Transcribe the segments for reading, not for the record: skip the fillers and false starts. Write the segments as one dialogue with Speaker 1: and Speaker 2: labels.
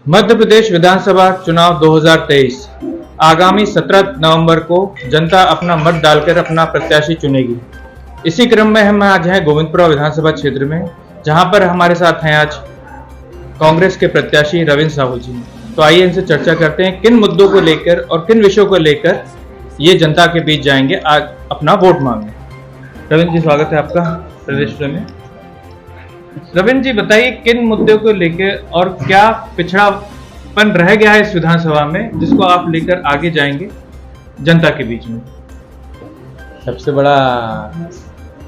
Speaker 1: मध्य प्रदेश विधानसभा चुनाव 2023 आगामी 17 नवंबर को जनता अपना मत डालकर अपना प्रत्याशी चुनेगी। इसी क्रम में हम आज हैं गोविंदपुरा विधानसभा क्षेत्र में, जहां पर हमारे साथ हैं आज कांग्रेस के प्रत्याशी रविंद्र साहू जी। तो आइए इनसे चर्चा करते हैं किन मुद्दों को लेकर और किन विषयों को लेकर ये जनता के बीच जाएंगे आज अपना वोट मांगने। रविंद्र जी, स्वागत है आपका प्रदेश में। रविंद्र जी, बताइए किन मुद्दों को लेकर और क्या पिछड़ापन रह गया है इस विधानसभा में जिसको आप लेकर आगे जाएंगे जनता के बीच में।
Speaker 2: सबसे बड़ा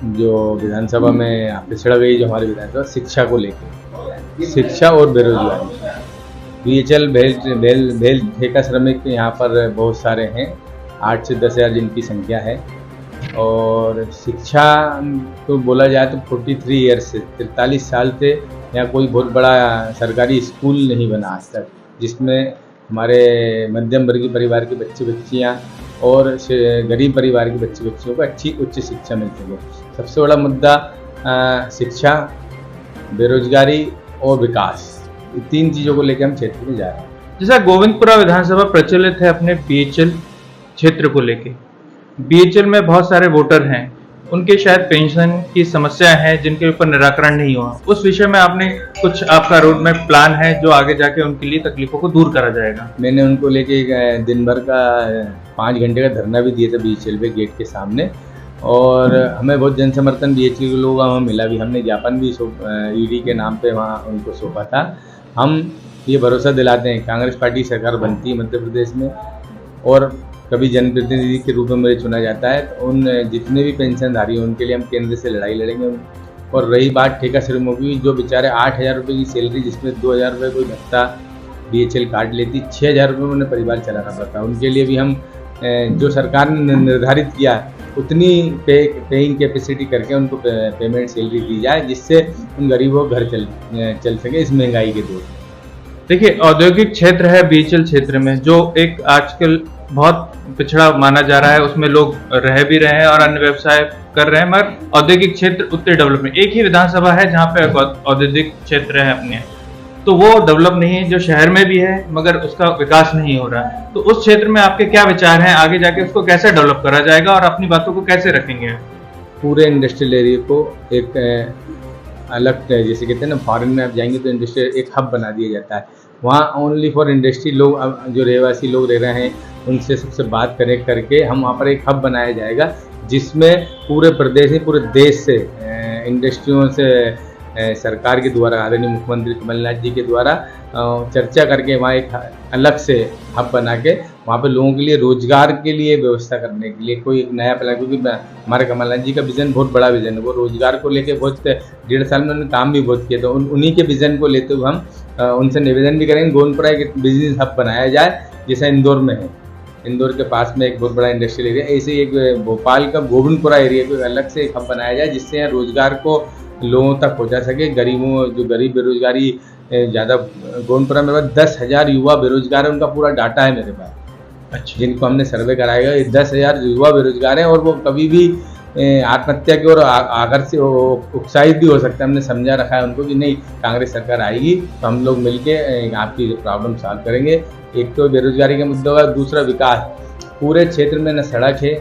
Speaker 2: जो विधानसभा में पिछड़ा गई जो हमारी विधानसभा शिक्षा को लेकर, शिक्षा और बेरोजगारी। बीएचएल भेल ठेका श्रमिक यहाँ पर बहुत सारे हैं, 8 से 10 हज़ार जिनकी संख्या है। और शिक्षा तो बोला जाए तो 43 ईयर से 43 साल से यहाँ कोई बहुत बड़ा सरकारी स्कूल नहीं बना आज तक, जिसमें हमारे मध्यम वर्गीय परिवार के बच्चे बच्चियाँ और गरीब परिवार के बच्चे बच्चियों को अच्छी उच्च शिक्षा मिल सके। सबसे बड़ा मुद्दा शिक्षा, बेरोजगारी और विकास, ये 3 चीज़ों को लेकर हम क्षेत्र में जा रहे हैं।
Speaker 1: जैसा गोविंदपुरा विधानसभा प्रचलित है अपने बीएचएल क्षेत्र को लेके, बीएचएल में बहुत सारे वोटर हैं, उनके शायद पेंशन की समस्या है जिनके ऊपर निराकरण नहीं हुआ। उस विषय में आपने कुछ आपका रोड में प्लान है जो आगे जाके उनके लिए तकलीफों को दूर करा जाएगा?
Speaker 2: मैंने उनको लेके दिन भर का 5 घंटे का धरना भी दिया था बीएचएल पे गेट के सामने, और हमें बहुत जन समर्थन बीएचएल के लोग वहाँ मिला भी। हमने ज्ञापन भी ईडी के नाम पे वहाँ उनको सौंपा था। हम ये भरोसा दिलाते हैं कांग्रेस पार्टी सरकार बनती है मध्य प्रदेश में और कभी जनप्रतिनिधि के रूप में मुझे चुना जाता है, तो उन जितने भी पेंशनधारी हैं उनके लिए हम केंद्र से लड़ाई लड़ेंगे। और रही बात ठेका श्रमिकों की, जो बेचारे 8,000 रुपये की सैलरी जिसमें 2,000 रुपये कोई भत्ता बीएचएल काट लेती, 6,000 रुपये में उन्हें परिवार चलाना पड़ता, उनके लिए भी हम जो सरकार ने निर्धारित किया उतनी पेइंग कैपेसिटी करके उनको पेमेंट सैलरी दी जाए, जिससे उन गरीबों का घर चल सके इस महंगाई के दौर में।
Speaker 1: देखिए, औद्योगिक क्षेत्र है बीएचएल क्षेत्र में, जो एक आजकल बहुत पिछड़ा माना जा रहा है, उसमें लोग रह भी रहे हैं और अन्य व्यवसाय कर रहे हैं, मगर औद्योगिक क्षेत्र उतने डेवलप नहीं। एक ही विधानसभा है जहाँ पे औद्योगिक क्षेत्र है अपने, तो वो डेवलप नहीं है, जो शहर में भी है मगर उसका विकास नहीं हो रहा है। तो उस क्षेत्र में आपके क्या विचार हैं, आगे जाके उसको कैसे डेवलप करा जाएगा और अपनी बातों को कैसे रखेंगे? पूरे
Speaker 2: इंडस्ट्रियल एरिया को एक अलग, जैसे कहते हैं ना, फॉरेन में आप जाएंगे तो इंडस्ट्रियल एक हब बना दिया जाता है, वहाँ ओनली फॉर इंडस्ट्री। लोग जो रहवासी लोग रह रहे हैं उनसे सबसे बात करके हम वहाँ पर एक हब बनाया जाएगा, जिसमें पूरे प्रदेश में पूरे देश से इंडस्ट्रियों से सरकार के द्वारा, आदरणीय मुख्यमंत्री कमलनाथ जी के द्वारा चर्चा करके वहाँ एक अलग से हब बना के वहाँ पे लोगों के लिए रोजगार के लिए व्यवस्था करने के लिए कोई नया प्लान, क्योंकि हमारे कमलनाथ जी का विजन बहुत बड़ा विजन है, वो रोजगार को लेके बहुत 1.5 साल में उन्होंने काम भी बहुत किया। तो उन्हीं के विजन को लेते हुए हम उनसे निवेदन भी करेंगे गोविंदपुरा एक बिजनेस हब बनाया जाए, जैसा इंदौर में है। इंदौर के पास में एक बहुत बड़ा इंडस्ट्रियल एरिया, ऐसे एक भोपाल का गोविंदपुरा एरिया को अलग से एक हब बनाया जाए, जिससे यहाँ रोजगार को लोगों तक पहुँचा सके। गरीबों, जो गरीब बेरोजगारी ज़्यादा, गोविंदपुरा में 10,000 युवा बेरोजगार है, उनका पूरा डाटा है मेरे पास। अच्छा, जिनको हमने सर्वे कराएगा, ये 10,000 युवा बेरोजगार हैं और वो कभी भी आत्महत्या की ओर आकर से उत्साहित भी हो सकता है। हमने समझा रखा है उनको कि नहीं, कांग्रेस सरकार आएगी तो हम लोग मिलके आपकी प्रॉब्लम सॉल्व करेंगे। एक तो बेरोजगारी का मुद्दा होगा, दूसरा विकास। पूरे क्षेत्र में न सड़क है,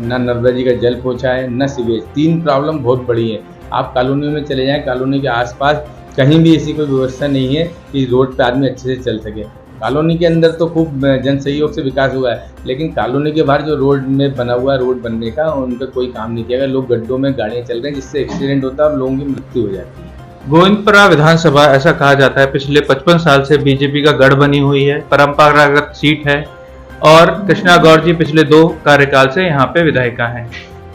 Speaker 2: न नर्मदा जी का जल पहुँचा है, न सीवेज। 3 प्रॉब्लम बहुत बड़ी है। आप कॉलोनियों में चले जाएँ, कॉलोनी के आसपास कहीं भी ऐसी कोई व्यवस्था नहीं है कि रोड पे आदमी अच्छे से चल सके। कॉलोनी के अंदर तो खूब जन सहयोग से विकास हुआ है, लेकिन कॉलोनी के बाहर जो रोड में बना हुआ है, रोड बनने का, उन पर कोई काम नहीं किया गया। लोग गड्ढों में गाड़ियाँ चल रहे हैं, जिससे एक्सीडेंट होता है और लोगों की मृत्यु हो जाती है।
Speaker 1: गोविंदपुरा विधानसभा, ऐसा कहा जाता है, पिछले 55 साल से बीजेपी का गढ़ बनी हुई है, परंपरागत सीट है और कृष्णा गौर जी पिछले 2 कार्यकाल से यहाँ पे विधायिका हैं।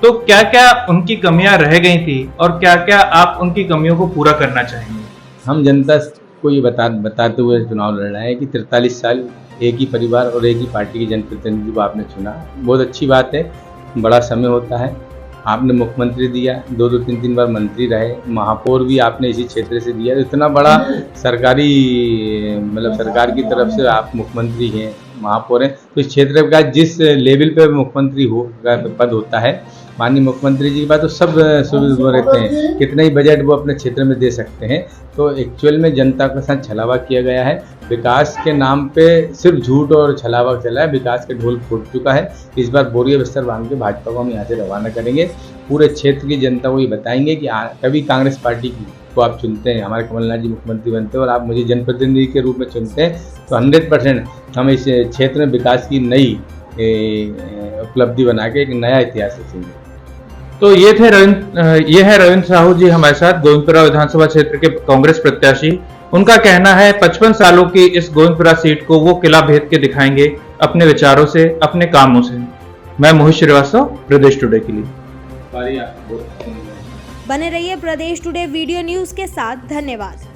Speaker 1: तो क्या क्या उनकी कमियां रह गई थी और क्या क्या आप उनकी कमियों को पूरा करना चाहेंगे?
Speaker 2: हम जनता को ये बताते हुए चुनाव लड़ रहे हैं कि 43 साल एक ही परिवार और एक ही पार्टी के जनप्रतिनिधि को आपने चुना, बहुत अच्छी बात है। बड़ा समय होता है, आपने मुख्यमंत्री दिया, 2-2, 3-3 बार मंत्री रहे, महापौर भी आपने इसी क्षेत्र से दिया। इतना बड़ा सरकारी, मतलब सरकार की तरफ से आप मुख्यमंत्री हैं, महापौर हैं, तो इस क्षेत्र का जिस लेवल पे मुख्यमंत्री हो पद होता है, माननीय मुख्यमंत्री जी की बात तो सब सुविधा रहते हैं, कितना ही बजट वो अपने क्षेत्र में दे सकते हैं। तो एक्चुअल में जनता के साथ छलावा किया गया है। विकास के नाम पे सिर्फ झूठ और छलावा चला है। विकास का ढोल फूट चुका है। इस बार बोरिया बिस्तर बांध के भाजपा को हम यहाँ से रवाना करेंगे। पूरे क्षेत्र की जनता को ये बताएंगे कि कभी कांग्रेस पार्टी को आप चुनते हैं, हमारे कमलनाथ जी मुख्यमंत्री बनते हैं और आप मुझे जनप्रतिनिधि के रूप में चुनते हैं, तो 100% हम इस क्षेत्र में विकास की नई उपलब्धि बना के एक नया इतिहास रचेंगे।
Speaker 1: तो ये है रविंद्र साहू जी हमारे साथ, गोविंदपुरा विधानसभा क्षेत्र के कांग्रेस प्रत्याशी। उनका कहना है 55 सालों की इस गोविंदपुरा सीट को वो किला भेद के दिखाएंगे अपने विचारों से, अपने कामों से। मैं मोहित श्रीवास्तव, प्रदेश टुडे के लिए।
Speaker 3: बने रहिए प्रदेश टुडे वीडियो न्यूज के साथ। धन्यवाद।